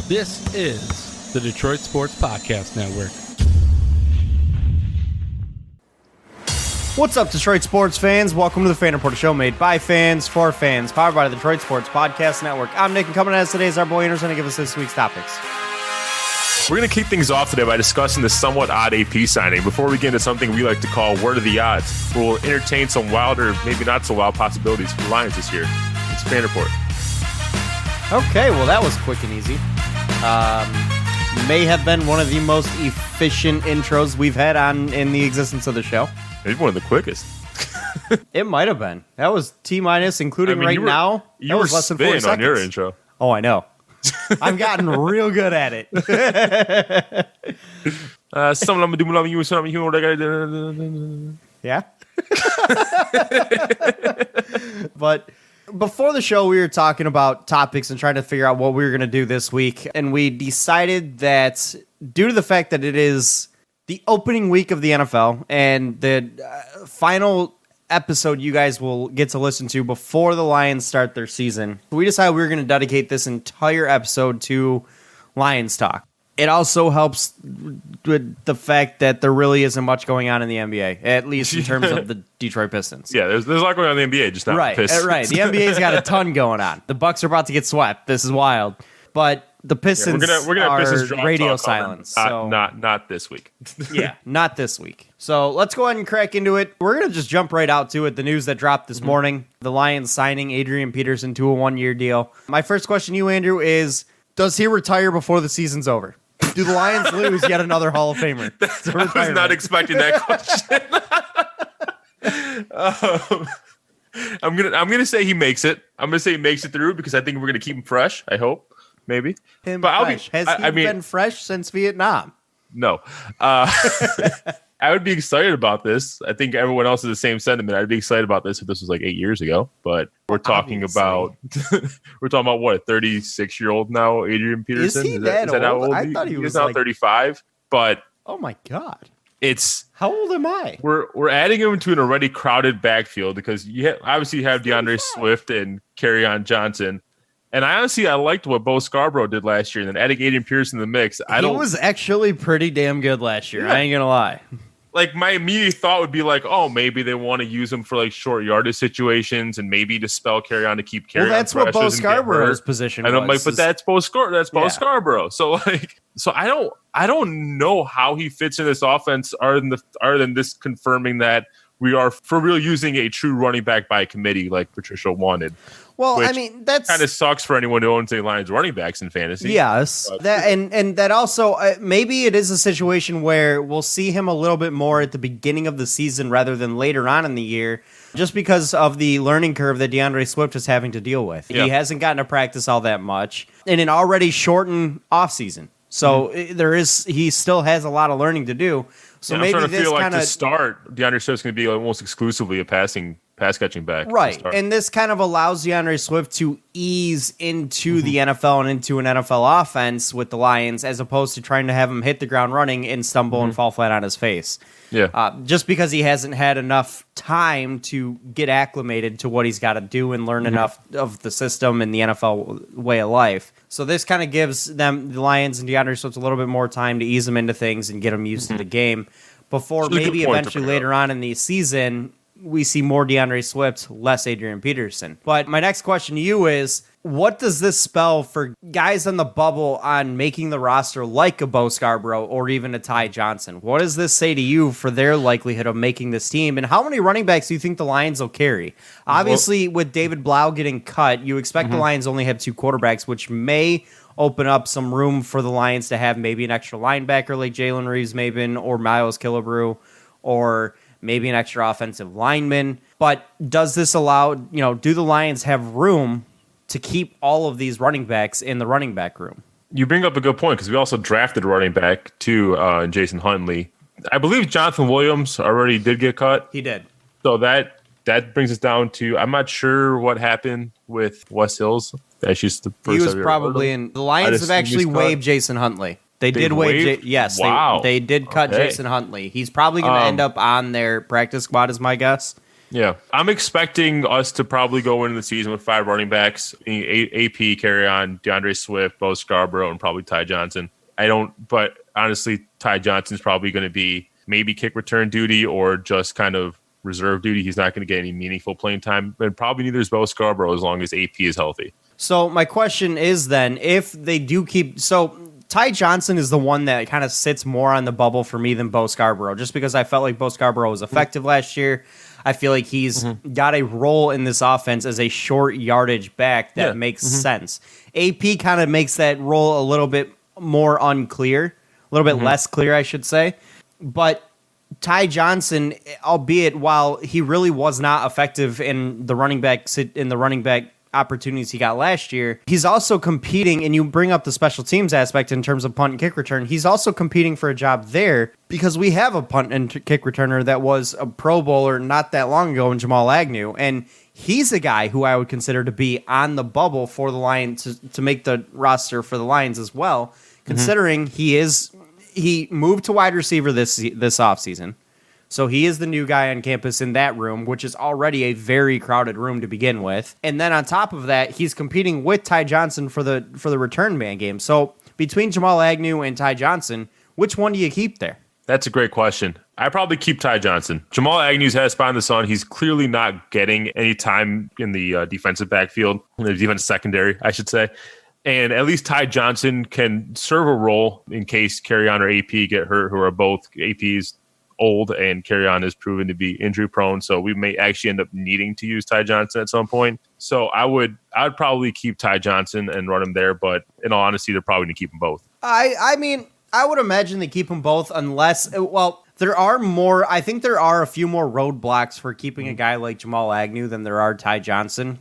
This is the Detroit Sports Podcast Network. What's up, Detroit sports fans? Welcome to the Fan Reporter Show, made by fans for fans, powered by the Detroit Sports Podcast Network. I'm Nick, and coming at us today is our boy Anderson to give us this week's topics. We're going to kick things off today by discussing the somewhat odd AP signing before we get into something we like to call Word of the Odds, where we'll entertain some wild or maybe not so wild possibilities for the Lions this year. It's Fan Report. Okay, well, that was quick and easy. May have been one of the most efficient intros we've had in the existence of the show. Maybe one of the quickest. It might have been. That was T-minus, including now. You were less than 4 seconds on your intro. Oh, I know. I've gotten real good at it. Yeah. But before the show, we were talking about topics and trying to figure out what we were going to do this week. And we decided that due to the fact that it is the opening week of the NFL and the final episode you guys will get to listen to before the Lions start their season, we decided we were going to dedicate this entire episode to Lions talk. It also helps with the fact that there really isn't much going on in the NBA, at least in terms of the Detroit Pistons. Yeah, there's a lot going on in the NBA, just not right, Pistons. Right. The NBA's got a ton going on. The Bucks are about to get swept. This is wild. But the Pistons we're gonna are Pistons radio silence. Not this week. Yeah, not this week. So let's go ahead and crack into it. We're going to just jump right out to it. The news that dropped this morning, the Lions signing Adrian Peterson to a 1-year deal. My first question to you, Andrew, is does he retire before the season's over? Do the Lions lose yet another Hall of Famer? I was not expecting that question. I'm gonna say he makes it. I'm gonna say he makes it through because I think we're gonna keep him fresh. I hope, maybe. Has he been fresh since Vietnam? No. I would be excited about this. I think everyone else has the same sentiment. I'd be excited about this if this was like 8 years ago. But we're talking about what, a 36-year-old now, Adrian Peterson. Is that old? How old? I thought he was now like 35. But oh my God, how old am I? We're adding him to an already crowded backfield because you obviously have DeAndre Swift and Kerryon Johnson. And I liked what Bo Scarborough did last year. And then adding Adrian Peterson in the mix, he was actually pretty damn good last year. Yeah. I ain't gonna lie. Like, my immediate thought would be like, oh, maybe they want to use him for like short yardage situations and maybe to spell Kerryon to keep Kerryon. Well, that's what Bo Scarborough's position was. And I'm like, but that's Bo Scarborough. So I don't know how he fits in this offense other than this confirming that we are for real using a true running back by committee like Patricia wanted. Well, I mean, that's kind of sucks for anyone who owns a Lions running backs in fantasy. Yes, that and that also maybe it is a situation where we'll see him a little bit more at the beginning of the season rather than later on in the year, just because of the learning curve that DeAndre Swift is having to deal with. Yeah. He hasn't gotten to practice all that much in an already shortened offseason. So he still has a lot of learning to do. So maybe I'm starting to feel like kinda, to start, DeAndre Swift's going to be almost exclusively a pass catching back. Right. And this kind of allows DeAndre Swift to ease into the NFL and into an NFL offense with the Lions as opposed to trying to have him hit the ground running and stumble and fall flat on his face. Yeah. Just because he hasn't had enough time to get acclimated to what he's got to do and learn enough of the system and the NFL way of life. So this kind of gives them, the Lions and DeAndre Swift, a little bit more time to ease them into things and get them used to the game before maybe eventually later on in the season we see more DeAndre Swift, less Adrian Peterson. But my next question to you is, what does this spell for guys on the bubble on making the roster like a Bo Scarborough or even a Ty Johnson? What does this say to you for their likelihood of making this team? And how many running backs do you think the Lions will carry? Obviously, with David Blau getting cut, you expect the Lions only have 2 quarterbacks, which may open up some room for the Lions to have maybe an extra linebacker like Jalen Reeves-Maybin or Miles Killebrew or maybe an extra offensive lineman. But does this allow, do the Lions have room to keep all of these running backs in the running back room? You bring up a good point because we also drafted a running back too, Jason Huntley. I believe Jonathan Williams already did get cut. He did. So that brings us down to, I'm not sure what happened with Wes Hills. That's just the first he was probably in. The Lions have actually waived Jason Huntley. They did waive. Yes, wow. They did cut Jason Huntley. He's probably going to end up on their practice squad, is my guess. Yeah. I'm expecting us to probably go into the season with 5 running backs, AP, carry on, DeAndre Swift, Bo Scarborough, and probably Ty Johnson. But honestly, Ty Johnson's probably going to be maybe kick return duty or just kind of reserve duty. He's not going to get any meaningful playing time, and probably neither is Bo Scarborough as long as AP is healthy. So my question is then, if they do keep... So Ty Johnson is the one that kind of sits more on the bubble for me than Bo Scarborough, just because I felt like Bo Scarborough was effective last year. I feel like he's got a role in this offense as a short yardage back that makes sense. AP kind of makes that role a little bit more unclear, a little bit less clear, I should say. But Ty Johnson, albeit while he really was not effective in the running back opportunities he got last year, he's also competing, and you bring up the special teams aspect in terms of punt and kick return, he's also competing for a job there because we have a punt and kick returner that was a Pro Bowler not that long ago in Jamal Agnew, and he's a guy who I would consider to be on the bubble for the Lions to make the roster for the Lions as well, considering he moved to wide receiver this offseason. So he is the new guy on campus in that room, which is already a very crowded room to begin with. And then on top of that, he's competing with Ty Johnson for the return man game. So between Jamal Agnew and Ty Johnson, which one do you keep there? That's a great question. I probably keep Ty Johnson. Jamal Agnew's had a spot in the sun. He's clearly not getting any time in the defensive backfield, in the defensive secondary, I should say. And at least Ty Johnson can serve a role in case Carry-On or AP get hurt, who are both APs old, and Carry-On is proven to be injury prone. So we may actually end up needing to use Ty Johnson at some point. So I'd probably keep Ty Johnson and run him there. But in all honesty, they're probably going to keep them both. I mean, I would imagine they keep them both unless, well, I think there are a few more roadblocks for keeping a guy like Jamal Agnew than there are Ty Johnson,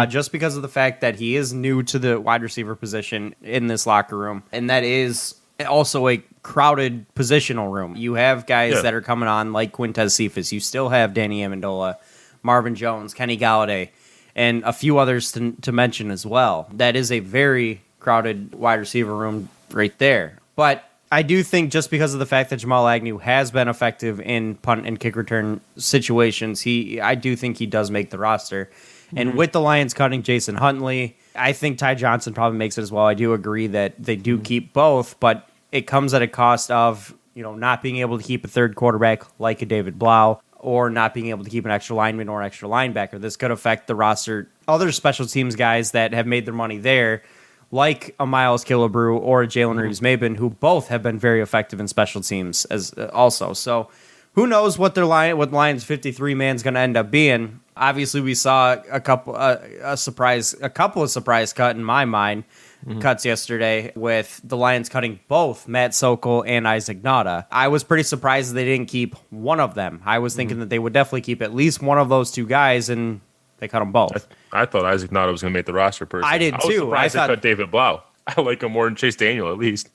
just because of the fact that he is new to the wide receiver position in this locker room. And that is also a crowded positional room. You have guys that are coming on like Quintez Cephas. You still have Danny Amendola, Marvin Jones, Kenny Galladay, and a few others to mention as well. That is a very crowded wide receiver room right there. But I do think just because of the fact that Jamal Agnew has been effective in punt and kick return situations, I do think he does make the roster. And with the Lions cutting Jason Huntley, I think Ty Johnson probably makes it as well. I do agree that they do keep both, but it comes at a cost of, not being able to keep a third quarterback like a David Blau, or not being able to keep an extra lineman or an extra linebacker. This could affect the roster. Other special teams guys that have made their money there, like a Miles Killebrew or a Jalen Reeves-Maybin, who both have been very effective in special teams as also. So who knows what Lions 53 man's going to end up being. Obviously, we saw a couple of surprise cut in my mind cuts yesterday with the Lions cutting both Matt Sokol and Isaac Nauta. I was pretty surprised that they didn't keep one of them. I was thinking that they would definitely keep at least one of those two guys, and they cut them both. I thought Isaac Nauta was going to make the roster personally. I did too. I was surprised they cut David Blau. I like him more than Chase Daniel, at least.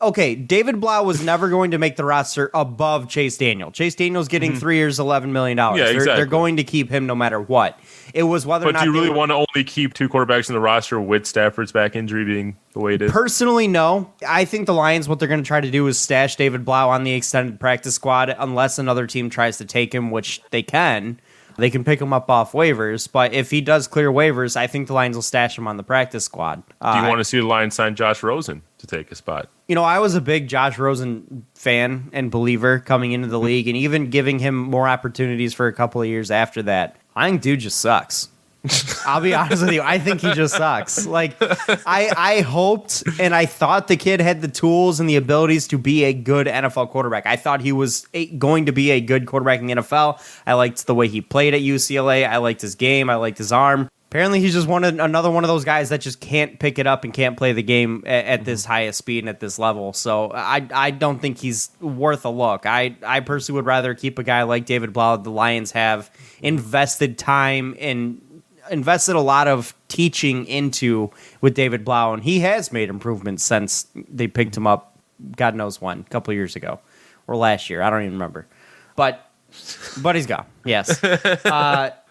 Okay, David Blau was never going to make the roster above Chase Daniel. Chase Daniel's getting 3 years, $11 million. Yeah, exactly. They're going to keep him no matter what. It was whether or not. But do you really want to only keep two quarterbacks in the roster with Stafford's back injury being the way it is? Personally, no. I think the Lions, what they're going to try to do is stash David Blau on the extended practice squad unless another team tries to take him, which they can. They can pick him up off waivers, but if he does clear waivers, I think the Lions will stash him on the practice squad. Do you want to see the Lions sign Josh Rosen to take a spot? I was a big Josh Rosen fan and believer coming into the league, and even giving him more opportunities for a couple of years after that. I think dude just sucks. I'll be honest with you. I think he just sucks. Like, I hoped and I thought the kid had the tools and the abilities to be a good NFL quarterback. I thought he was going to be a good quarterback in the NFL. I liked the way he played at UCLA. I liked his game. I liked his arm. Apparently, he's just another one of those guys that just can't pick it up and can't play the game at this highest speed and at this level. So I don't think he's worth a look. I personally would rather keep a guy like David Blau. The Lions have invested time and invested a lot of teaching into with David Blau, and he has made improvements since they picked him up, God knows when, a couple of years ago or last year. I don't even remember. But he's gone. Yes.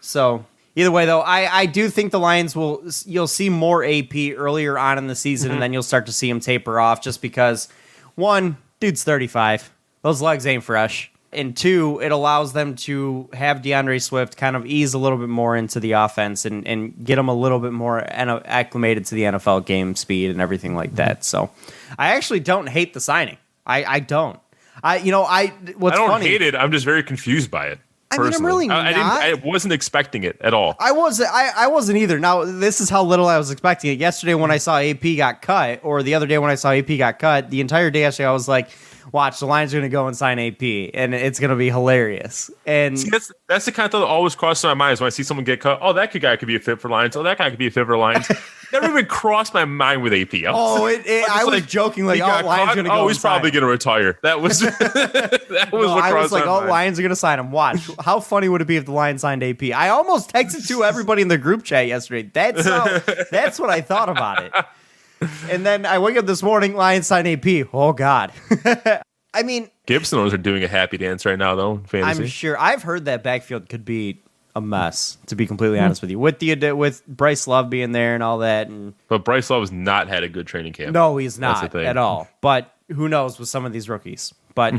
So either way, though, I do think the Lions you'll see more AP earlier on in the season, and then you'll start to see him taper off just because, one, dude's 35. Those legs ain't fresh. And two, it allows them to have DeAndre Swift kind of ease a little bit more into the offense and get him a little bit more acclimated to the NFL game speed and everything like that. So I actually don't hate the signing. I don't. I don't hate it. I'm just very confused by it. I mean, I'm really not. I wasn't expecting it at all. I wasn't either. Now, this is how little I was expecting it. Yesterday when I saw AP got cut, or the other day when I saw AP got cut, the entire day yesterday I was like, watch, the Lions are going to go and sign AP, and it's going to be hilarious. And see, that's the kind of thought that always crosses my mind is when I see someone get cut. Oh, that guy could be a fit for Lions. Oh, that guy could be a fit for Lions. Never even crossed my mind with AP. I was joking like, Lions are going to go. Oh, he's probably going to retire. That was what I was like, Lions are going to sign him. Watch. How funny would it be if the Lions signed AP? I almost texted to everybody in the group chat yesterday. That's what I thought about it. And then I wake up this morning, Lions sign AP. Oh, God. I mean, Gibson owners are doing a happy dance right now, though, in fantasy. I'm sure. I've heard that backfield could be a mess, to be completely honest with you. With Bryce Love being there and all that. But Bryce Love has not had a good training camp. No, he's not at all. But who knows with some of these rookies. But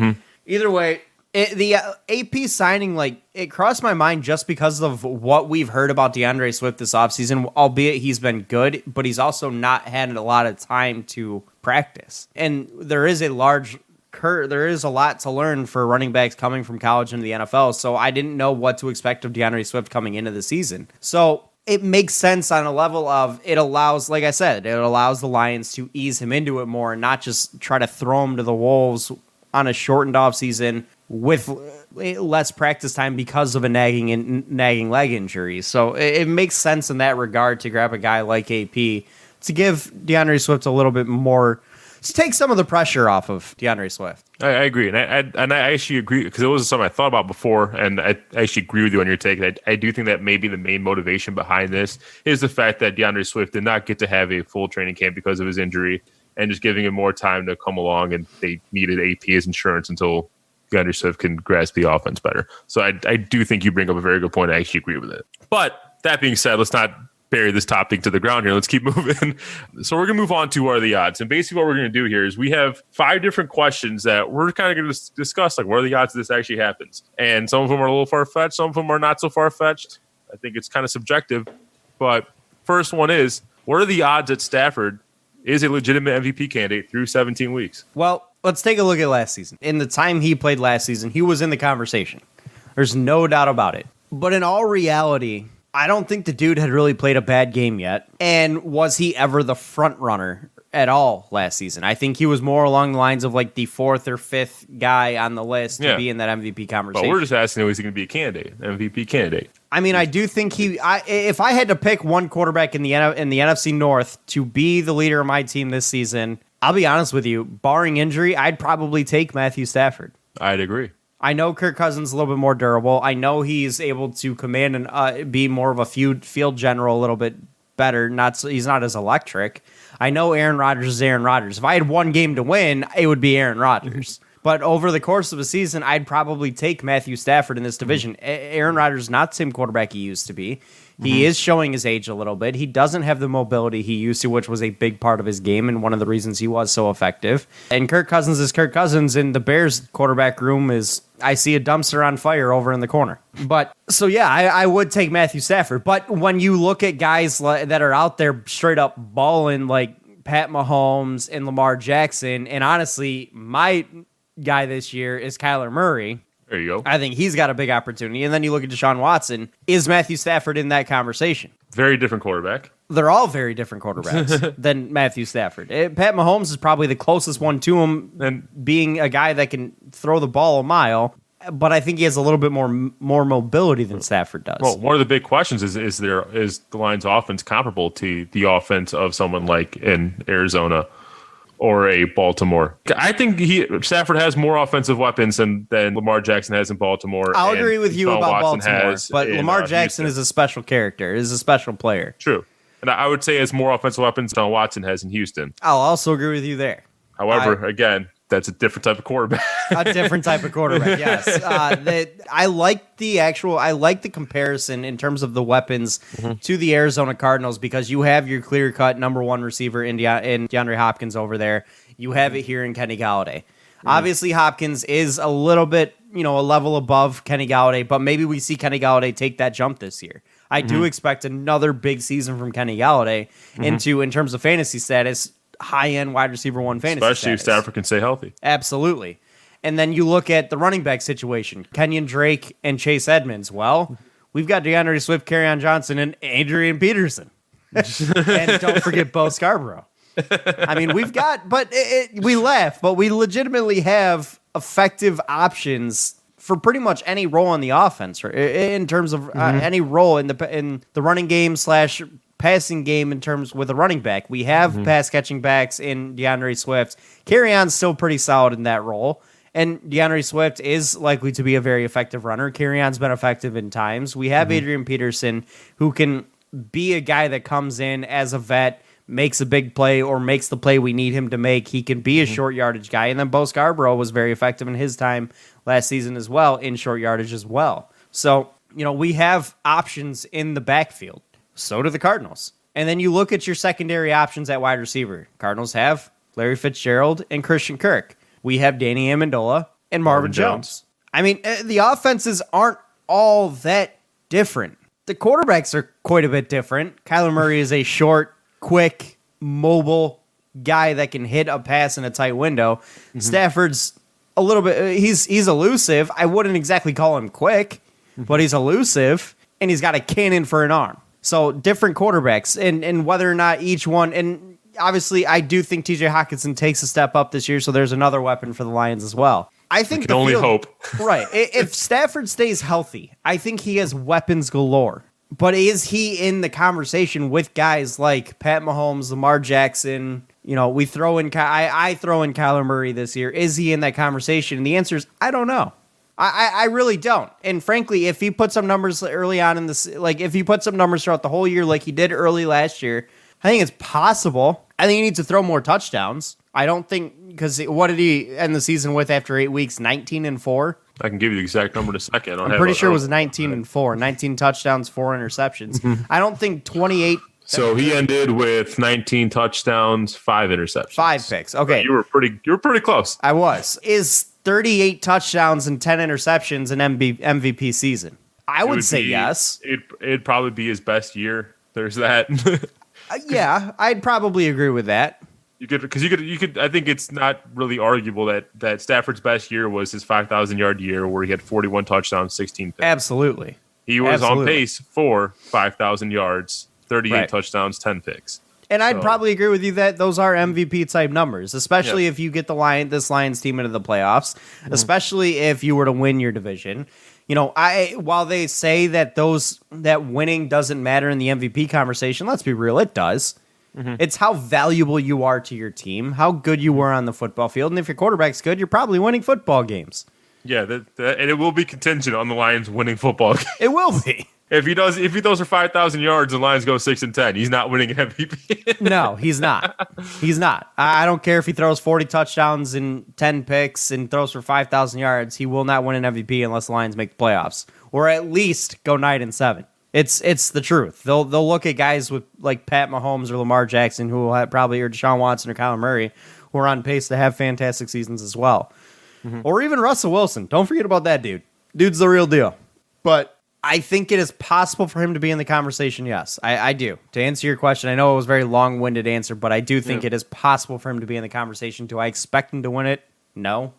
either way, the AP signing, it crossed my mind just because of what we've heard about DeAndre Swift this offseason, albeit he's been good, but he's also not had a lot of time to practice. And there is a lot to learn for running backs coming from college into the NFL, so I didn't know what to expect of DeAndre Swift coming into the season. So it makes sense on a level of it allows, like I said, it allows the Lions to ease him into it more and not just try to throw him to the wolves on a shortened offseason with less practice time because of a nagging leg injury. So it makes sense in that regard to grab a guy like AP to give DeAndre Swift a little bit more, to take some of the pressure off of DeAndre Swift. I agree. And I actually agree, because it wasn't something I thought about before, and I actually agree with you on your take. I do think that maybe the main motivation behind this is the fact that DeAndre Swift did not get to have a full training camp because of his injury, and just giving him more time to come along, and they needed AP as insurance until DeAndre Swift can grasp the offense better. So I do think you bring up a very good point. I actually agree with it. But that being said, let's not bury this topic to the ground here. Let's keep moving. So we're going to move on to what are the odds. And basically what we're going to do here is we have 5 different questions that we're kind of going to discuss, like what are the odds this actually happens? And some of them are a little far-fetched. Some of them are not so far-fetched. I think it's kind of subjective. But first one is, what are the odds that Stafford is a legitimate MVP candidate through 17 weeks? Well, let's take a look at last season. In the time he played last season, he was in the conversation. There's no doubt about it. But in all reality, I don't think the dude had really played a bad game yet. And was he ever the front runner at all last season? I think he was more along the lines of like the 4th or 5th guy on the list to be in that MVP conversation. But we're just asking, is he going to be a candidate, MVP candidate? I mean, I do think if I had to pick one quarterback in the NFC North to be the leader of my team this season, I'll be honest with you, barring injury, I'd probably take Matthew Stafford. I'd agree. I know Kirk Cousins is a little bit more durable. I know he's able to command and be more of a field general a little bit better. He's not as electric. I know Aaron Rodgers is Aaron Rodgers. If I had one game to win, it would be Aaron Rodgers. But over the course of a season, I'd probably take Matthew Stafford in this division. Aaron Rodgers is not the same quarterback he used to be. He is showing his age a little bit. He doesn't have the mobility he used to, which was a big part of his game and one of the reasons he was so effective. And Kirk Cousins is Kirk Cousins, and the Bears quarterback room is, I see a dumpster on fire over in the corner. But, so yeah, I would take Matthew Stafford. But when you look at guys that are out there straight up balling like Pat Mahomes and Lamar Jackson, and honestly, my guy this year is Kyler Murray. There you go. I think he's got a big opportunity. And then you look at Deshaun Watson. Is Matthew Stafford in that conversation? Very different quarterback. They're all very different quarterbacks than Matthew Stafford. Pat Mahomes is probably the closest one to him, and being a guy that can throw the ball a mile. But I think he has a little bit more mobility than Stafford does. Well, one of the big questions is the Lions' offense comparable to the offense of someone like in Arizona or a Baltimore? I think Stafford has more offensive weapons than Lamar Jackson has in Baltimore. I'll agree with you about Baltimore, but Lamar Jackson is a special character, is a special player. True. And I would say it's more offensive weapons than Watson has in Houston. I'll also agree with you there. However, again, that's a different type of quarterback. A different type of quarterback, yes. I like the comparison in terms of the weapons to the Arizona Cardinals, because you have your clear-cut number one receiver in DeAndre Hopkins over there. You have it here in Kenny Galladay. Obviously, Hopkins is a little bit, a level above Kenny Golladay, but maybe we see Kenny Golladay take that jump this year. I do expect another big season from Kenny Golladay in terms of fantasy status, high-end wide receiver one fantasy Especially status. if Stafford can stay healthy. Absolutely. And then you look at the running back situation, Kenyon Drake and Chase Edmonds. Well, we've got DeAndre Swift, Kerryon Johnson, and Adrian Peterson. And don't forget Bo Scarborough. I mean, we've got, but we laugh, but we legitimately have effective options for pretty much any role in the offense, or in terms of any role in the running game / passing game. In terms with a running back, we have pass catching backs in DeAndre Swift. Kerryon's still pretty solid in that role, and DeAndre Swift is likely to be a very effective runner. Kerryon's been effective in times. We have Adrian Peterson, who can be a guy that comes in as a vet, makes a big play or makes the play we need him to make. He can be a short yardage guy. And then Bo Scarborough was very effective in his time last season as well, in short yardage as well. So, we have options in the backfield. So do the Cardinals. And then you look at your secondary options at wide receiver. Cardinals have Larry Fitzgerald and Christian Kirk. We have Danny Amendola and Marvin Jones. I mean, the offenses aren't all that different. The quarterbacks are quite a bit different. Kyler Murray is a short, quick, mobile guy that can hit a pass in a tight window. Stafford's a little bit, he's elusive. I wouldn't exactly call him quick, but he's elusive, and he's got a cannon for an arm. So different quarterbacks, and whether or not each one, and obviously I do think TJ Hawkinson takes a step up this year, so there's another weapon for the Lions as well. I think we can only hope. Right. If Stafford stays healthy, I think he has weapons galore. But is he in the conversation with guys like Pat Mahomes, Lamar Jackson? We throw in I throw in Kyler Murray this year. Is he in that conversation? And the answer is I don't know. I really don't. And frankly, if he puts some numbers early on in this, like if he puts some numbers throughout the whole year, like he did early last year, I think it's possible. I think he needs to throw more touchdowns. I don't think, because what did he end the season with after 8 weeks? 19-4. I can give you the exact number in a second. I'm pretty sure it was 19-4, 19 touchdowns, 4 interceptions. I don't think 28. So he ended with 19 touchdowns, 5 interceptions, 5 picks. Okay, you were pretty close. I was. Is 38 touchdowns and 10 interceptions an MVP season? I would say yes. It'd probably be his best year. There's that. Yeah, I'd probably agree with that. You could. I think it's not really arguable that Stafford's best year was his 5,000 yard year, where he had 41 touchdowns, 16 picks. Absolutely, he was on pace for 5,000 yards, 38 touchdowns, 10 picks. And I'd probably agree with you that those are MVP type numbers, especially if you get this Lions team into the playoffs, especially if you were to win your division. While they say that that winning doesn't matter in the MVP conversation, let's be real, it does. It's how valuable you are to your team, how good you were on the football field, and if your quarterback's good, you're probably winning football games. Yeah, and it will be contingent on the Lions winning football games. It will be. If he throws for 5,000 yards and the Lions go 6-10, he's not winning an MVP. No, he's not. He's not. I don't care if he throws 40 touchdowns and 10 picks and throws for 5,000 yards. He will not win an MVP unless the Lions make the playoffs, or at least go 9-7. It's the truth. They'll look at guys with like Pat Mahomes or Lamar Jackson, who will have probably, or Deshaun Watson or Kyler Murray, who are on pace to have fantastic seasons as well. Or even Russell Wilson. Don't forget about that dude. Dude's the real deal. But I think it is possible for him to be in the conversation, yes. I do. To answer your question, I know it was a very long-winded answer, but I do think it is possible for him to be in the conversation. Do I expect him to win it? No.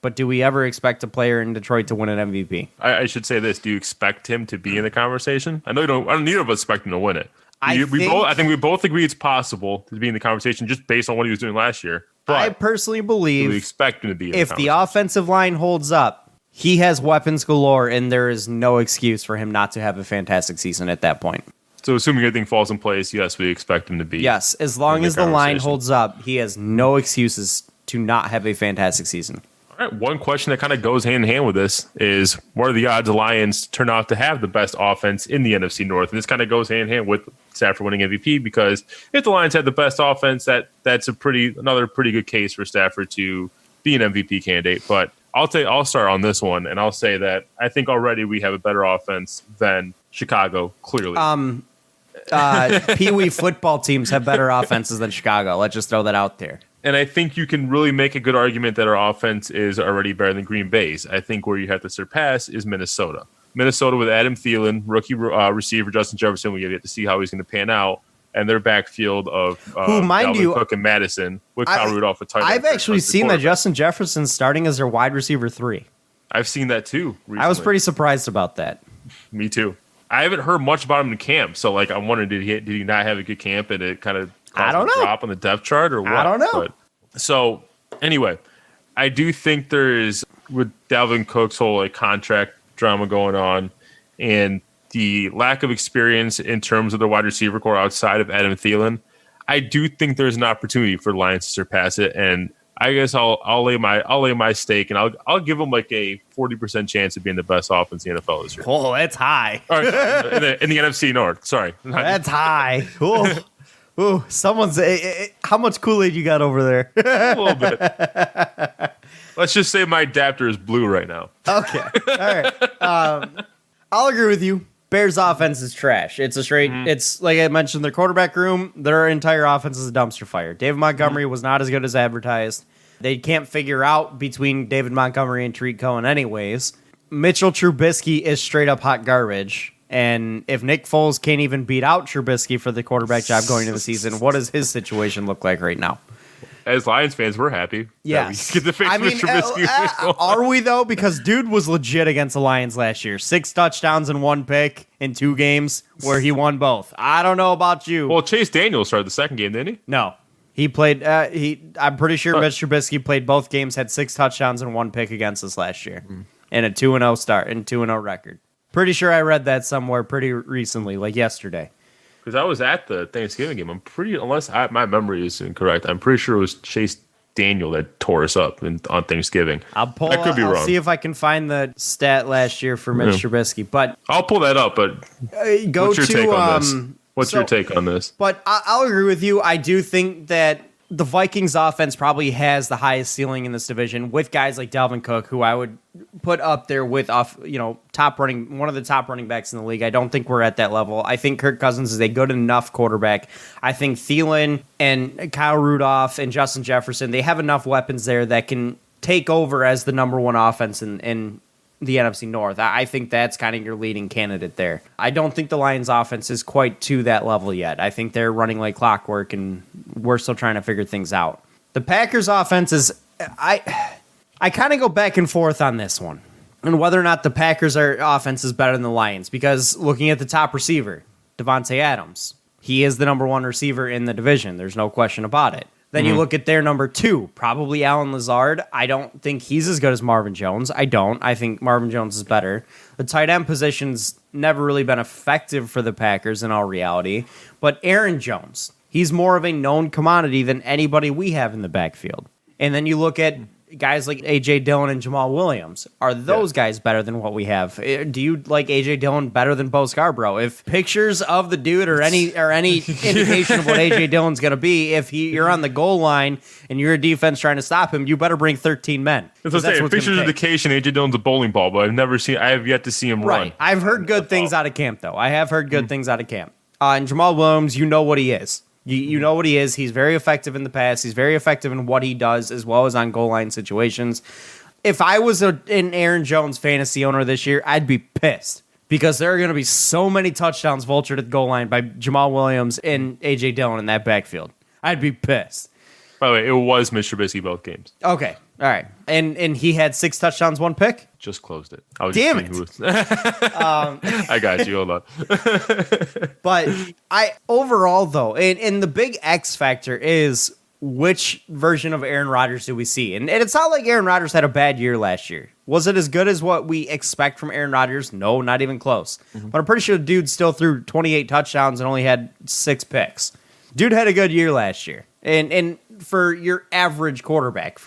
But do we ever expect a player in Detroit to win an MVP? I should say this. Do you expect him to be in the conversation? I know you don't. I don't. Neither of us expect him to win it. I think we both agree it's possible to be in the conversation just based on what he was doing last year. But I personally believe we expect him to be in if the offensive line holds up, he has weapons galore, and there is no excuse for him not to have a fantastic season at that point. So assuming everything falls in place, yes, we expect him to be. Yes, as long as the line holds up, he has no excuses to not have a fantastic season. All right, one question that kind of goes hand in hand with this is, what are the odds the Lions turn out to have the best offense in the NFC North? And this kind of goes hand in hand with Stafford winning MVP, because if the Lions had the best offense, that's another pretty good case for Stafford to be an MVP candidate. But I'll start on this one, and I'll say that I think already we have a better offense than Chicago, clearly. Pee-wee football teams have better offenses than Chicago. Let's just throw that out there. And I think you can really make a good argument that our offense is already better than Green Bay's. I think where you have to surpass is Minnesota. Minnesota with Adam Thielen, rookie receiver Justin Jefferson. We have to see how he's going to pan out. And their backfield of Dalvin Cook and Madison with Kyle Rudolph. I've actually seen that Justin Jefferson starting as their wide receiver 3. I've seen that too recently. I was pretty surprised about that. Me too. I haven't heard much about him in camp, so like I'm wondering, did he not have a good camp and it kind of caused him to drop on the depth chart or what? I don't know. So anyway, I do think there is, with Dalvin Cook's whole like contract drama going on and the lack of experience in terms of the wide receiver core outside of Adam Thielen, I do think there's an opportunity for the Lions to surpass it. And I guess I'll lay my stake, and I'll give them like a 40% chance of being the best offense in the NFL this year. Oh, that's high. All right, in the NFC North. Sorry, that's high. Ooh, someone's. How much Kool-Aid you got over there? A little bit. Let's just say my adapter is blue right now. Okay, all right. I'll agree with you. Bears offense is trash. It's a straight. It's like I mentioned, their quarterback room. Their entire offense is a dumpster fire. David Montgomery was not as good as advertised. They can't figure out between David Montgomery and Tariq Cohen anyways. Mitchell Trubisky is straight up hot garbage. And if Nick Foles can't even beat out Trubisky for the quarterback job going into the season, what does his situation look like right now? As Lions fans, we're happy. Yes. Get the face with Trubisky. Are we, though? Because dude was legit against the Lions last year. 6 touchdowns and 1 pick in 2 games where he won both. I don't know about you. Well, Chase Daniel started the second game, didn't he? No. He played. I'm pretty sure Mitch Trubisky played both games, had 6 touchdowns and 1 pick against us last year, and a 2-0 start and 2-0 record. Pretty sure I read that somewhere pretty recently, like yesterday. Because I was at the Thanksgiving game. I'm pretty, unless my memory is incorrect, I'm pretty sure it was Chase Daniel that tore us up on Thanksgiving. I could be wrong. I'll see if I can find the stat last year for Mitch Trubisky. But I'll pull that up. But what's your take on this? What's your take on this? But I'll agree with you. I do think that the Vikings offense probably has the highest ceiling in this division with guys like Dalvin Cook, who I would put up there with one of the top running backs in the league. I don't think we're at that level. I think Kirk Cousins is a good enough quarterback. I think Thielen and Kyle Rudolph and Justin Jefferson, they have enough weapons there that can take over as the number 1 offense in the NFC North. I think that's kind of your leading candidate there. I don't think the Lions offense is quite to that level yet. I think they're running like clockwork, and we're still trying to figure things out. The Packers offense is, I kind of go back and forth on this one, and whether or not the Packers offense is better than the Lions, because looking at the top receiver, Devontae Adams, he is the number 1 receiver in the division. There's no question about it. Then you look at their number 2, probably Allen Lazard. I don't think he's as good as Marvin Jones. I don't. I think Marvin Jones is better. The tight end position's never really been effective for the Packers in all reality. But Aaron Jones, he's more of a known commodity than anybody we have in the backfield. And then you look at guys like A.J. Dillon and Jamal Williams. Are those guys better than what we have? Do you like A.J. Dillon better than Bo Scarborough? If pictures of the dude or any indication of what A.J. Dillon's going to be, if you're on the goal line and you're a defense trying to stop him, you better bring 13 men. That's pictures indication A.J. Dillon's a bowling ball, but I have yet to see him run. I've heard good things out of camp, though. I have heard good things out of camp. And Jamal Williams, you know what he is. You know what he is. He's very effective in the pass. He's very effective in what he does, as well as on goal line situations. If I was an Aaron Jones fantasy owner this year, I'd be pissed because there are going to be so many touchdowns vultured at the goal line by Jamal Williams and A.J. Dillon in that backfield. I'd be pissed. By the way, it was Mr. Trubisky both games. Okay. All right. And he had 6 touchdowns, 1 pick? Just closed it. Damn it. I got you. Hold on. But overall, though, and the big X factor is which version of Aaron Rodgers do we see? And it's not like Aaron Rodgers had a bad year last year. Was it as good as what we expect from Aaron Rodgers? No, not even close. But I'm pretty sure the dude still threw 28 touchdowns and only had 6 picks. Dude had a good year last year. And for your average quarterback,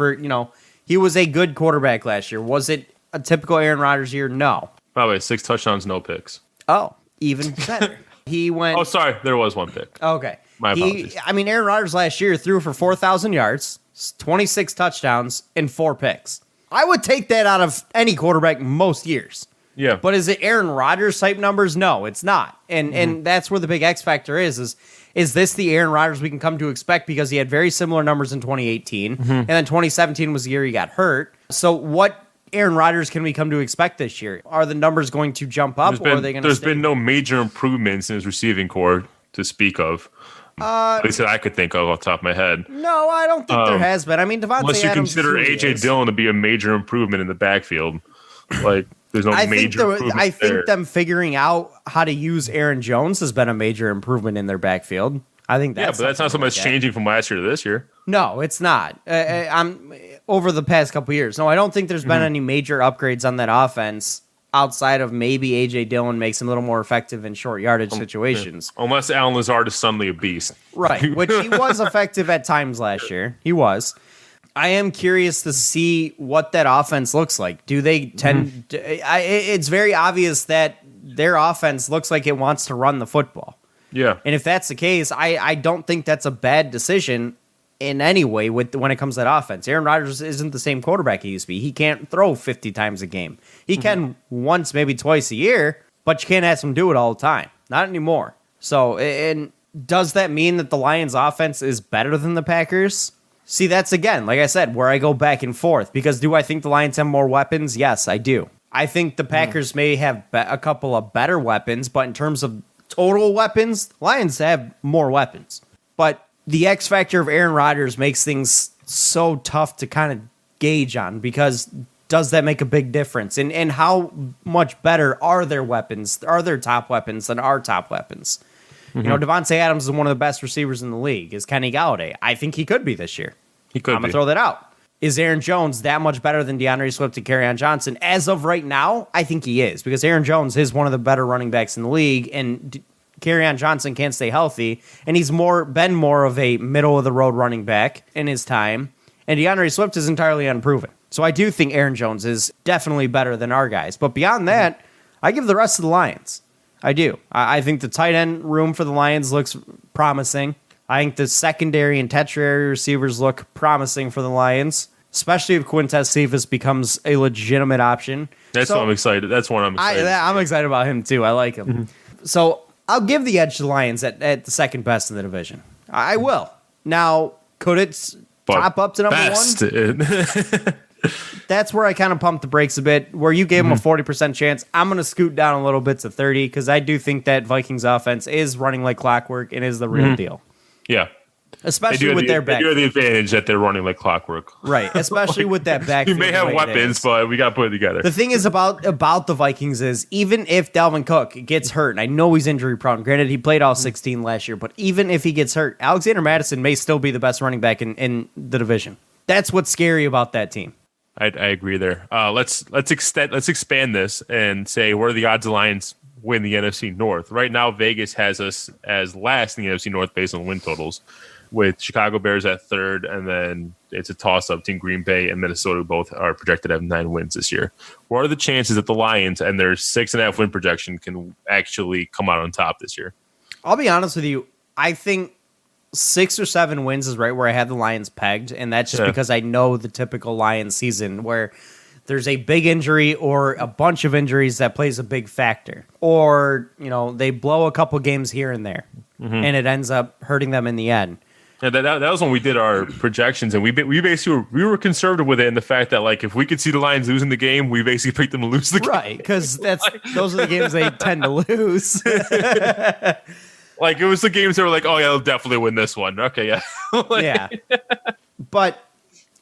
he was a good quarterback last year. Was it a typical Aaron Rodgers year? No. By the way, 6 touchdowns, no picks. Oh, even better. He went. Oh, sorry. There was 1 pick. Okay. My apologies. Aaron Rodgers last year threw for 4,000 yards, 26 touchdowns, and 4 picks. I would take that out of any quarterback most years. Yeah. But is it Aaron Rodgers type numbers? No, it's not. And that's where the big X factor is this the Aaron Rodgers we can come to expect, because he had very similar numbers in 2018 and then 2017 was the year he got hurt. So what Aaron Rodgers can we come to expect this year? Are the numbers going to jump up, or are they going to There's been no major improvements in his receiving core to speak of. At least that I could think of off the top of my head. No, I don't think there has been. I mean, Devontae Unless you Adams consider A.J. Dillon to be a major improvement in the backfield. Like, there's no major improvement I think there. them figuring out how to use Aaron Jones has been a major improvement in their backfield. I think that's but that's not so much changing from last year to this year. No, it's not. I'm over the past couple years. No, I don't think there's been any major upgrades on that offense outside of maybe A.J. Dillon makes him a little more effective in short yardage situations. Unless Alan Lazard is suddenly a beast. Right, which he was effective at times last year. He was. I am curious to see what that offense looks like. Do they tend it's very obvious that their offense looks like it wants to run the football. Yeah. And if that's the case, I don't think that's a bad decision in any way when it comes to that offense. Aaron Rodgers isn't the same quarterback he used to be. He can't throw 50 times a game. He can once, maybe twice a year, but you can't ask him to do it all the time. Not anymore. So, and does that mean that the Lions offense is better than the Packers? See, that's again, like I said, where I go back and forth. Because do I think the Lions have more weapons? Yes, I do. I think the Packers may have a couple of better weapons, but in terms of total weapons, Lions have more weapons. But the X factor of Aaron Rodgers makes things so tough to kind of gauge on, because does that make a big difference? And how much better are their weapons? Are their top weapons than our top weapons? You know, Devontae Adams is one of the best receivers in the league. Is Kenny Galladay? I think he could be this year. He could I'm going to throw that out. Is Aaron Jones that much better than DeAndre Swift and Kerryon Johnson? As of right now, I think he is, because Aaron Jones is one of the better running backs in the league, and Kerryon Johnson can't stay healthy, and he's been more of a middle-of-the-road running back in his time, and DeAndre Swift is entirely unproven. So I do think Aaron Jones is definitely better than our guys. But beyond that, I give the rest of the Lions. I do. I think the tight end room for the Lions looks promising. I think the secondary and tertiary receivers look promising for the Lions, especially if Quintez Cephas becomes a legitimate option. That's what I'm excited. That's one I'm excited. I'm excited about him, too. I like him. So I'll give the edge to the Lions at the second best in the division. I will. Now, could it top up to number one? That's where I kind of pumped the brakes a bit. Where you gave them a 40% chance, I'm going to scoot down a little bit to 30, because I do think that Vikings offense is running like clockwork and is the real deal. Yeah. Especially with their back. They do have the advantage that they're running like clockwork. Right. Especially with that back. You may have weapons, but we got to put it together. The thing is about the Vikings is, even if Dalvin Cook gets hurt, and I know he's injury prone, granted he played all 16 last year, but even if he gets hurt, Alexander Mattison may still be the best running back in the division. That's what's scary about that team. I agree there. Let's expand this and say, what are the odds the Lions win the NFC North? Right now, Vegas has us as last in the NFC North based on win totals, with Chicago Bears at third, and then it's a toss-up between Green Bay and Minnesota. Both are projected to have 9 wins this year. What are the chances that the Lions and their 6.5 win projection can actually come out on top this year? I'll be honest with you. I think 6 or 7 wins is right where I had the Lions pegged, and that's just because I know the typical Lions season where there's a big injury or a bunch of injuries that plays a big factor, or they blow a couple games here and there, and it ends up hurting them in the end. Yeah, that was when we did our projections, and we basically were conservative with it in the fact that, like, if we could see the Lions losing the game, we basically picked them to lose the game. Right, because those are the games they tend to lose. Like, it was the games that were like, oh, yeah, they'll definitely win this one. Okay, yeah. Yeah. But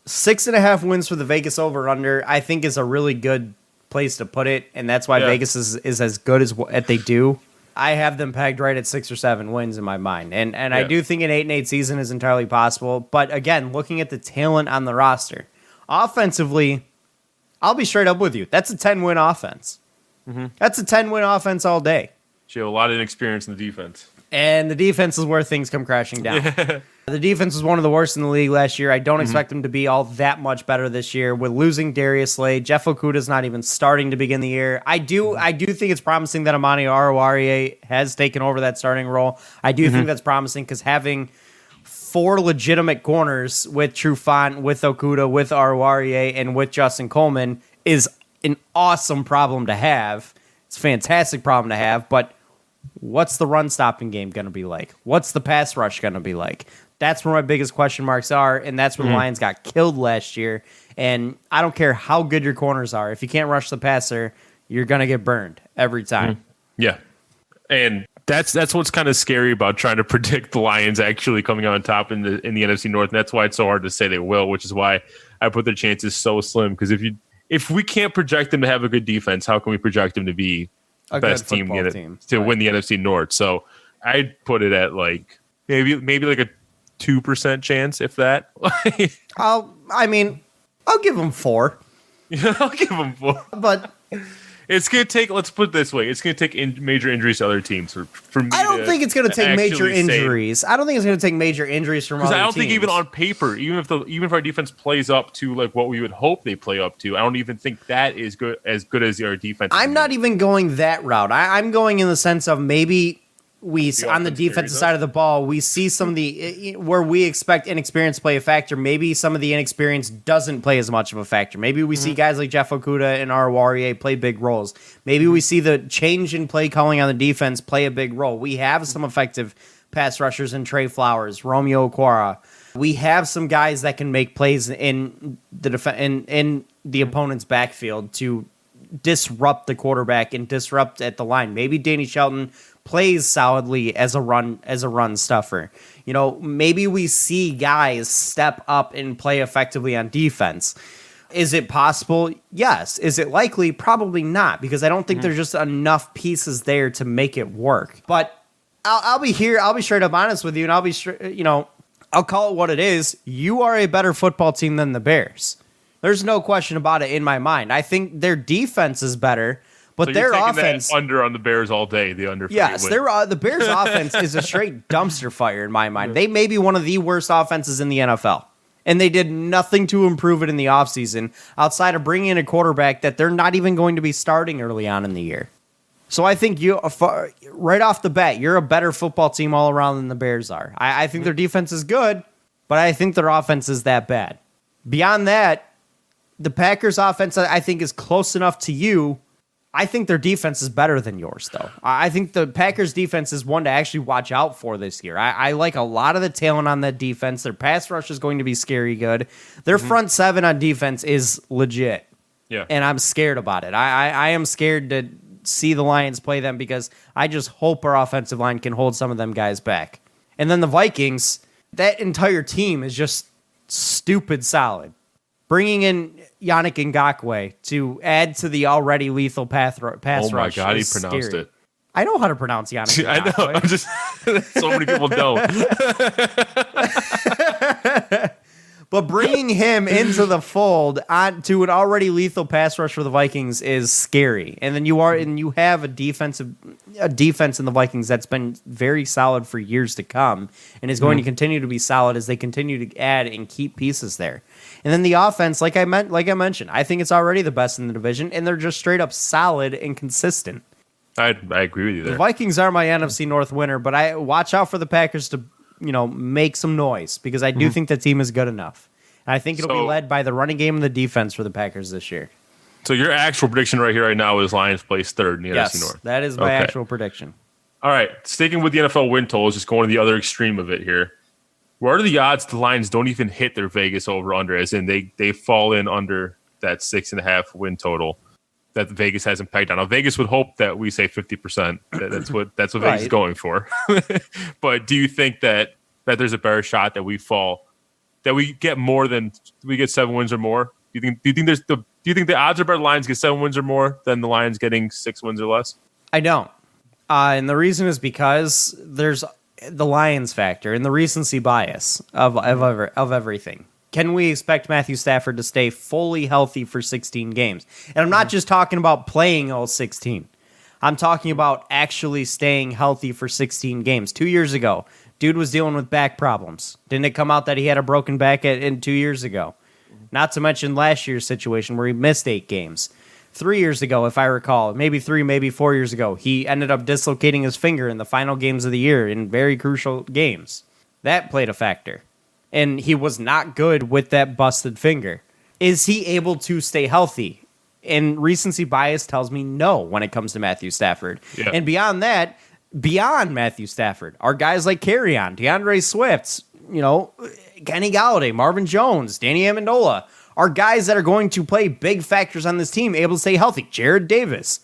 6.5 wins for the Vegas over-under, I think, is a really good place to put it, and that's why Vegas is as good as what they do. I have them pegged right at 6 or 7 wins in my mind, and I do think an 8-8 season is entirely possible. But again, looking at the talent on the roster, offensively, I'll be straight up with you. That's a 10-win offense. That's a 10-win offense all day. You have a lot of inexperience in the defense. And the defense is where things come crashing down. The defense was one of the worst in the league last year. I don't expect them to be all that much better this year. With losing Darius Slay, Jeff Okuda's not even starting to begin the year. I do think it's promising that Amani Oruwariye has taken over that starting role. I do think that's promising, because having 4 legitimate corners with Trufant, with Okuda, with Oruwariye, and with Justin Coleman is an awesome problem to have. It's a fantastic problem to have, but what's the run stopping game going to be like? What's the pass rush going to be like? That's where my biggest question marks are, and that's where the Lions got killed last year. And I don't care how good your corners are. If you can't rush the passer, you're going to get burned every time. Yeah. And that's what's kind of scary about trying to predict the Lions actually coming out on top in the NFC North. And that's why it's so hard to say they will, which is why I put their chances so slim. Because if we can't project them to have a good defense, how can we project them to be the best team to win the NFC North? So I'd put it at like maybe like a 2% chance, if that. I'll give them 4. I'll give them 4. But it's going to take, let's put it this way, it's going to take major injuries to other teams for me. I don't think it's going to take major injuries. I don't think it's going to take major injuries from other teams. Because I don't think even on paper, even if our defense plays up to like what we would hope they play up to, I don't even think that is good as our defense. I'm not even going that route. I'm going in the sense of maybe on the defensive side of the ball, we see some of the where we expect inexperience to play a factor. Maybe some of the inexperience doesn't play as much of a factor. Maybe we see guys like Jeff Okudah and Arawariye play big roles. Maybe we see the change in play calling on the defense play a big role. We have some effective pass rushers in Trey Flowers, Romeo Okwara. We have some guys that can make plays in the opponent's backfield to disrupt the quarterback and disrupt at the line. Maybe Danny Shelton plays solidly as a run stuffer. Maybe we see guys step up and play effectively on defense. Is it possible? Yes. Is it likely? Probably not, because I don't think there's just enough pieces there to make it work. But I'll be straight up honest with you, and I'll be I'll call it what it is. You are a better football team than the Bears. There's no question about it in my mind. I think their defense is better. But so their offense under on the Bears all day. The under. Yes, the Bears' offense is a straight dumpster fire in my mind. They may be one of the worst offenses in the NFL, and they did nothing to improve it in the offseason outside of bringing in a quarterback that they're not even going to be starting early on in the year. So I think right off the bat, you're a better football team all around than the Bears are. I think their defense is good, but I think their offense is that bad. Beyond that, the Packers' offense I think is close enough to you. I think their defense is better than yours, though. I think the Packers' defense is one to actually watch out for this year. I like a lot of the talent on that defense. Their pass rush is going to be scary good. Their front seven on defense is legit. Yeah. And I'm scared about it. I am scared to see the Lions play them because I just hope our offensive line can hold some of them guys back. And then the Vikings, that entire team is just stupid solid. Bringing in Yannick Ngakoue to add to the already lethal pass rush. Oh my God, he pronounced scary. it. I know how to pronounce Yannick Ngakoue. I know. I'm just so many people don't. But bringing him into the fold onto an already lethal pass rush for the Vikings is scary. And then you have a defense in the Vikings that's been very solid for years to come and is going to continue to be solid as they continue to add and keep pieces there. And then the offense, like I mentioned, I think it's already the best in the division, and they're just straight up solid and consistent. I agree with you there. The Vikings are my NFC North winner, but I watch out for the Packers to make some noise because I do think the team is good enough. And I think it'll be led by the running game and the defense for the Packers this year. So your actual prediction right now is Lions place third in the NFC North. That is my actual prediction. All right, sticking with the NFL win totals, just going to the other extreme of it here. What are the odds the Lions don't even hit their Vegas over-under, as in they fall in under that 6.5 win total that Vegas hasn't pegged on? Now, Vegas would hope that we say 50%. That's what Vegas is going for. But do you think that there's a better shot that we fall, that we get 7 wins or more? Do you think the odds are better the Lions get 7 wins or more than the Lions getting 6 wins or less? I don't. And the reason is because there's the Lions factor and the recency bias of everything. Can we expect Matthew Stafford to stay fully healthy for 16 games? And I'm not just talking about playing all 16. I'm talking about actually staying healthy for 16 games. 2 years ago, dude was dealing with back problems. Didn't it come out that he had a broken back in 2 years ago? Not to mention last year's situation where he missed 8 games. 3 years ago, if I recall, maybe 4 years ago, he ended up dislocating his finger in the final games of the year in very crucial games. That played a factor. And he was not good with that busted finger. Is he able to stay healthy? And recency bias tells me no when it comes to Matthew Stafford. Yeah. And beyond that, beyond Matthew Stafford, are guys like Kerryon, DeAndre Swift, Kenny Galladay, Marvin Jones, Danny Amendola, are guys that are going to play big factors on this team, able to stay healthy. Jared Davis,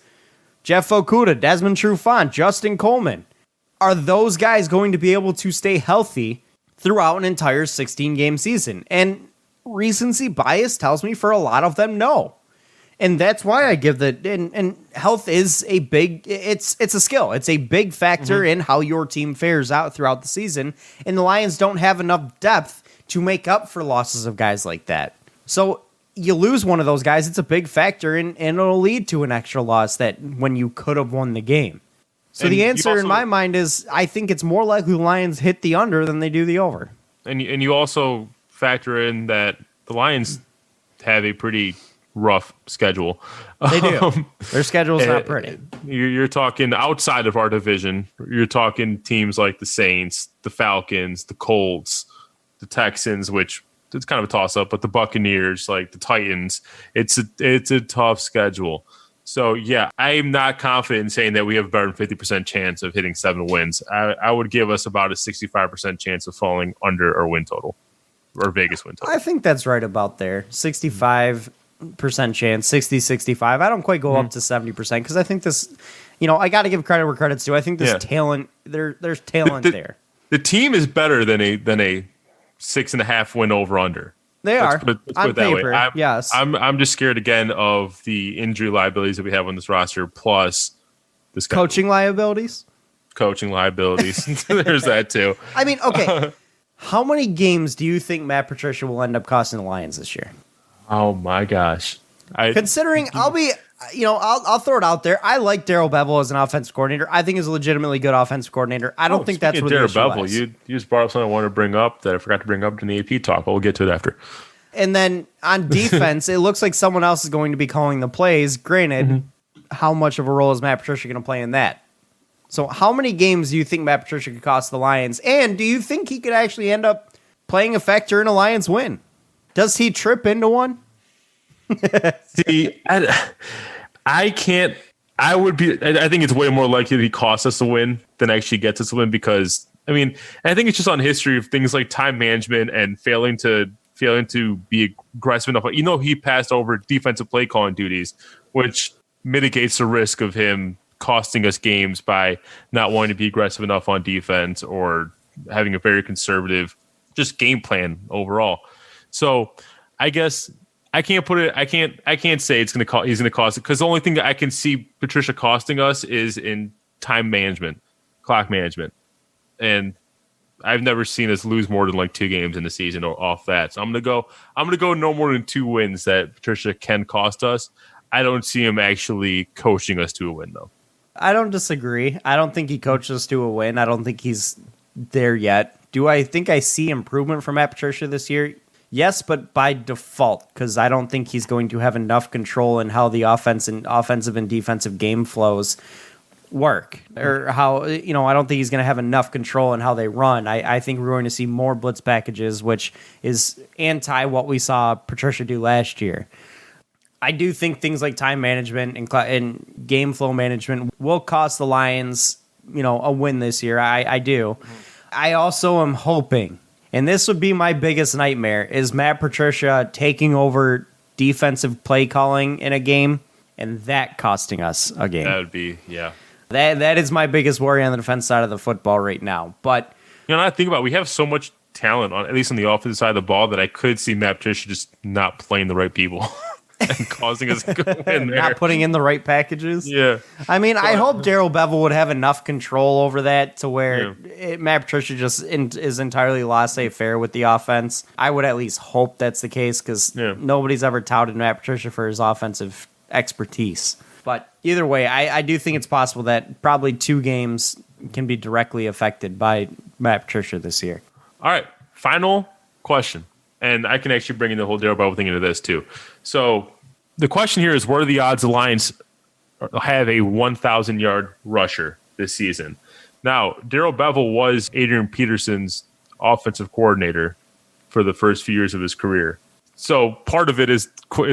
Jeff Okudah, Desmond Trufant, Justin Coleman. Are those guys going to be able to stay healthy throughout an entire 16-game season? And recency bias tells me for a lot of them, no. And that's why I give and health is a big, it's a skill. It's a big factor in how your team fares out throughout the season. And the Lions don't have enough depth to make up for losses of guys like that. So you lose one of those guys, it's a big factor, and it'll lead to an extra loss that when you could have won the game. So And the you answer also- in my mind is I think it's more likely the Lions hit the under than they do the over. And you also factor in that the Lions have a pretty rough schedule. They do. Their schedule's not pretty. You're talking outside of our division. You're talking teams like the Saints, the Falcons, the Colts, the Texans, which it's kind of a toss up, but the Buccaneers, like the Titans. It's a tough schedule. So yeah, I'm not confident in saying that we have a better than 50% chance of hitting 7 wins. I would give us about a 65% chance of falling under our win total, or Vegas win total. I think that's right about there. 65% chance, 60-65. I don't quite go up to 70% because I think this, I got to give credit where credit's due. I think this talent, there's talent there. The team is better than a 6.5 win over under. They are. Let's put on it that way. paper, yes. I'm just scared again of the injury liabilities that we have on this roster, plus this Coaching liabilities? coaching liabilities. There's that too. I mean, okay. How many games do you think Matt Patricia will end up costing the Lions this year? Oh my gosh! Considering I'll throw it out there. I like Darrell Bevel as an offensive coordinator. I think he's a legitimately good offensive coordinator. I don't think that's where the issue Bevel. lies. You just brought up something I wanted to bring up that I forgot to bring up in the AP talk. But we'll get to it after. And then on defense, it looks like someone else is going to be calling the plays. Granted, how much of a role is Matt Patricia going to play in that? So how many games do you think Matt Patricia could cost the Lions? And do you think he could actually end up playing a factor in a Lions win? Does he trip into one? See, I can't. I think it's way more likely that he costs us a win than actually gets us a win because, I think it's just on history of things like time management and failing to be aggressive enough. He passed over defensive play calling duties, which mitigates the risk of him costing us games by not wanting to be aggressive enough on defense or having a very conservative just game plan overall. So I guess I can't put it. I can't say it's going to cost. He's going to cost it because the only thing that I can see Patricia costing us is in time management, clock management, and I've never seen us lose more than like 2 games in the season off that. So I'm gonna go no more than 2 wins that Patricia can cost us. I don't see him actually coaching us to a win though. I don't disagree. I don't think he coached us to a win. I don't think he's there yet. Do I think I see improvement from Matt Patricia this year? Yes, but by default, because I don't think he's going to have enough control in how the offensive and defensive game flows work, or how I don't think he's going to have enough control in how they run. I think we're going to see more blitz packages, which is anti what we saw Patricia do last year. I do think things like time management and game flow management will cost the Lions, a win this year. I do. I also am hoping, and this would be my biggest nightmare, is Matt Patricia taking over defensive play calling in a game and that costing us a game. That would be, yeah. That is my biggest worry on the defense side of the football right now. But I think about it, we have so much talent at least on the offensive side of the ball that I could see Matt Patricia just not playing the right people and causing us to go in there. Not putting in the right packages. Yeah. I hope Darrell Bevel would have enough control over that to where Matt Patricia just is entirely laissez-faire with the offense. I would at least hope that's the case because nobody's ever touted Matt Patricia for his offensive expertise. But either way, I do think it's possible that probably 2 games can be directly affected by Matt Patricia this year. All right, final question. And I can actually bring in the whole Darrell Bevel thing into this too. So the question here is, what are the odds the Lions have a 1,000-yard rusher this season? Now, Darrell Bevel was Adrian Peterson's offensive coordinator for the first few years of his career. So part of it is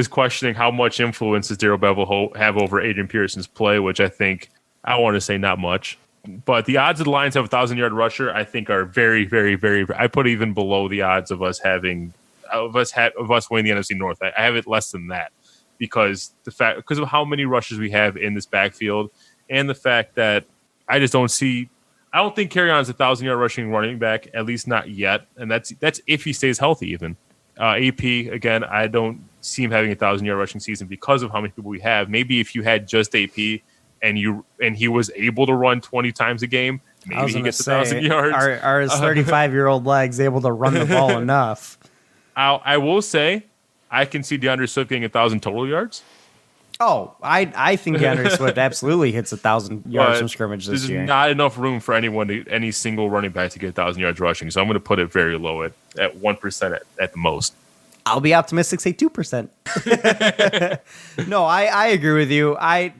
questioning how much influence does Darrell Bevell have over Adrian Peterson's play, which I think I want to say not much. But the odds of the Lions have a 1,000-yard rusher, I think, are very, very, very. I put even below the odds of us winning the NFC North. I have it less than that because of how many rushers we have in this backfield, and the fact that I just don't see. I don't think Kerryon's a 1,000-yard rushing running back, at least not yet, and that's if he stays healthy even. AP, again, I don't see him having a 1,000-yard rushing season because of how many people we have. Maybe if you had just AP and he was able to run 20 times a game, maybe he gets 1,000 yards. Are his 35-year-old legs able to run the ball enough? I will say I can see DeAndre Swift getting 1,000 total yards. Oh, I think DeAndre Swift absolutely hits 1,000 yards from scrimmage this year. There's not enough room for any single running back to get 1,000 yards rushing, so I'm going to put it very low at 1% at the most. I'll be optimistic, say 2%. No, I agree with you. I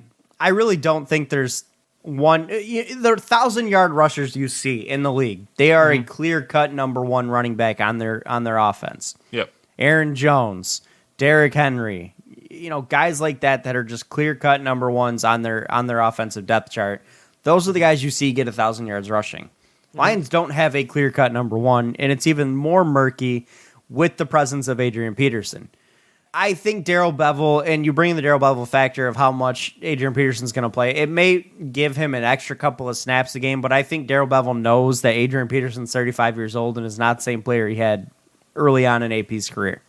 really don't think there's one. The 1,000-yard rushers you see in the league, they are a clear-cut number one running back on their offense. Yep. Aaron Jones, Derrick Henry, guys like that are just clear-cut number ones on their offensive depth chart. Those are the guys you see get 1,000 yards rushing. Lions don't have a clear-cut number one, and it's even more murky with the presence of Adrian Peterson. I think Darrell Bevell, and you bring in the Darrell Bevell factor of how much Adrian Peterson's going to play, it may give him an extra couple of snaps a game, but I think Darrell Bevell knows that Adrian Peterson's 35 years old and is not the same player he had early on in AP's career.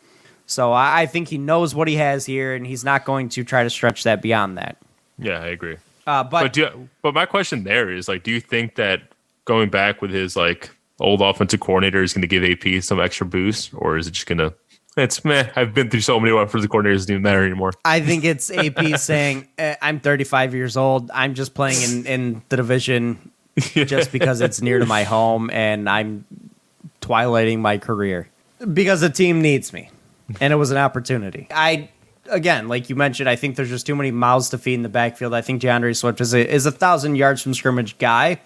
So I think he knows what he has here, and he's not going to try to stretch that beyond that. Yeah, I agree. But my question there is, do you think that going back with his old offensive coordinator is going to give AP some extra boost, or is it just going to? It's meh. I've been through so many offensive coordinators; it doesn't even matter anymore. I think it's AP saying, "I'm 35 years old. I'm just playing in the division just because it's near to my home, and I'm twilighting my career because the team needs me." And it was an opportunity. Again, like you mentioned, I think there's just too many mouths to feed in the backfield. I think DeAndre Swift is a 1,000 yards from scrimmage guy.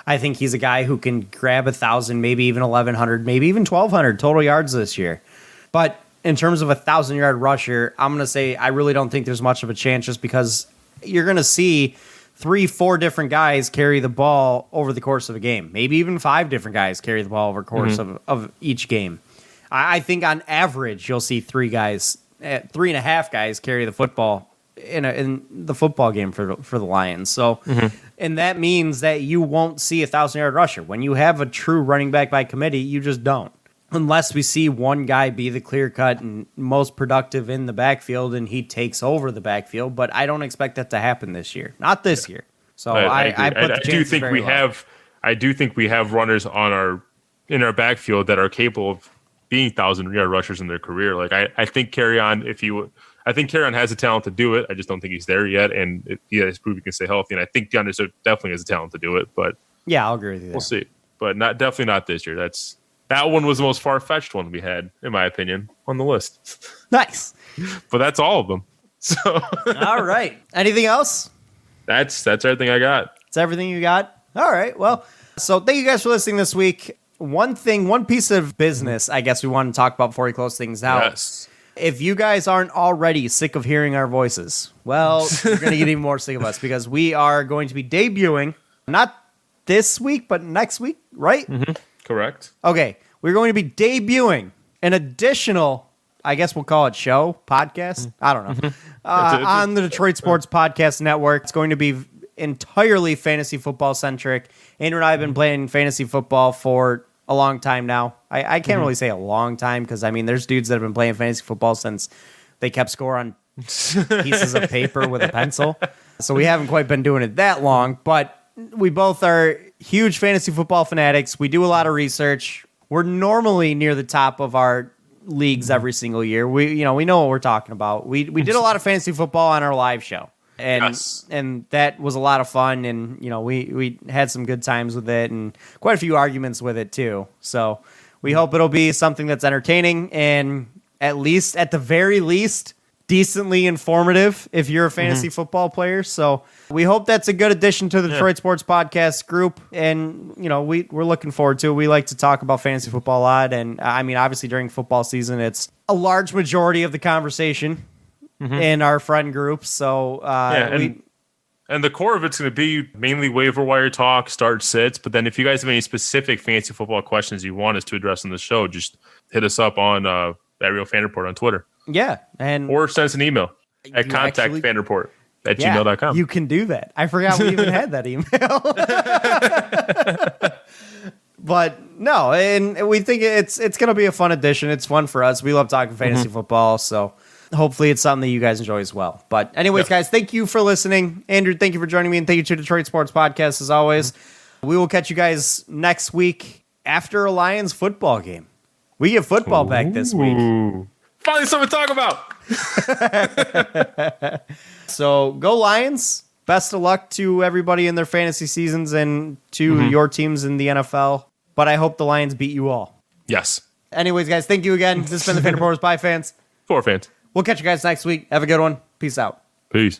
I think he's a guy who can grab 1,000, maybe even 1,100, maybe even 1,200 total yards this year. But in terms of a 1,000-yard rusher, I'm going to say I really don't think there's much of a chance just because you're going to see 3-4 different guys carry the ball over the course of a game. Maybe even 5 different guys carry the ball over the course of each game. I think on average you'll see 3.5 guys carry the football in the football game for the Lions. So, and that means that you won't see a 1,000-yard rusher. When you have a true running back by committee, you just don't. Unless we see one guy be the clear-cut and most productive in the backfield and he takes over the backfield, but I don't expect that to happen this year. Not this year. So I do think we have runners in our backfield that are capable of being 1,000-yard rushers in their career. I think Kerryon, I think Kerryon has the talent to do it. I just don't think he's there yet, and he has proved he can stay healthy. And I think DeAndre Swift definitely has the talent to do it. But yeah, I'll agree with you there. We'll see, but definitely not this year. That one was the most far-fetched one we had, in my opinion, on the list. Nice, but that's all of them. So all right, anything else? That's everything I got. It's everything you got. All right, well, so thank you guys for listening this week. One piece of business, I guess we want to talk about before we close things out. Yes. If you guys aren't already sick of hearing our voices, well, you're going to get even more sick of us because we are going to be debuting, not this week, but next week, right? Mm-hmm. Correct. Okay, we're going to be debuting an additional, I guess we'll call it podcast. I don't know. On the Detroit Sports Podcast Network. It's going to be entirely fantasy football centric. Andrew and I have been playing fantasy football for a long time now. I can't really say a long time because, there's dudes that have been playing fantasy football since they kept score on pieces of paper with a pencil. So we haven't quite been doing it that long, but we both are huge fantasy football fanatics. We do a lot of research. We're normally near the top of our leagues every single year. We know what we're talking about. We did a lot of fantasy football on our live show. And that was a lot of fun, and we had some good times with it, and quite a few arguments with it too. So we hope it'll be something that's entertaining, and at the very least, decently informative if you're a fantasy football player. So we hope that's a good addition to the Detroit Sports Podcast group. And, we're looking forward to it. We like to talk about fantasy football a lot. And I mean, obviously during football season, it's a large majority of the conversation in our friend group. So and the core of it's going to be mainly waiver wire talk, start sits. But then if you guys have any specific fantasy football questions you want us to address on the show, just hit us up on That Real Fan Report on Twitter. Yeah. Or send us an email at contactfanreport@gmail.com. You can do that. I forgot we even had that email. But no, and we think it's going to be a fun addition. It's fun for us. We love talking fantasy football, so hopefully it's something that you guys enjoy as well. But anyways, guys, thank you for listening. Andrew, thank you for joining me, and thank you to Detroit Sports Podcast as always. We will catch you guys next week after a Lions football game. We get football back this week. Finally something to talk about. So go Lions. Best of luck to everybody in their fantasy seasons and to your teams in the NFL. But I hope the Lions beat you all. Yes. Anyways, guys, thank you again. This has been the Fan Reporters. Bye, fans. For fans. We'll catch you guys next week. Have a good one. Peace out. Peace.